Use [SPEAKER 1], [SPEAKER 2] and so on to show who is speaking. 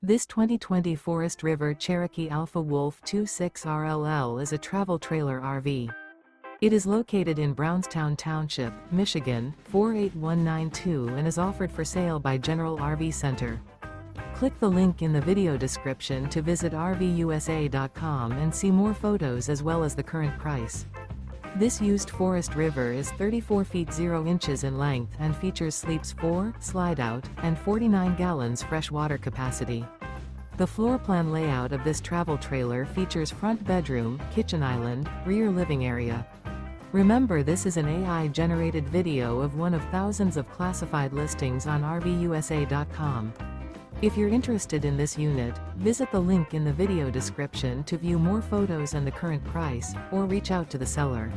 [SPEAKER 1] This 2020 Forest River Cherokee Alpha Wolf 26RLL is a travel trailer RV. It is located in Brownstown Township, Michigan, 48192 and is offered for sale by General RV Center. Click the link in the video description to visit RVUSA.com and see more photos as well as the current price. This used Forest River is 34 feet 0 inches in length and features sleeps 4, Slideout, and 49 gallons fresh water capacity. The floor plan layout of this travel trailer features front bedroom, kitchen island, rear living area. Remember, this is an AI-generated video of one of thousands of classified listings on RVUSA.com. If you're interested in this unit, visit the link in the video description to view more photos and the current price, or reach out to the seller.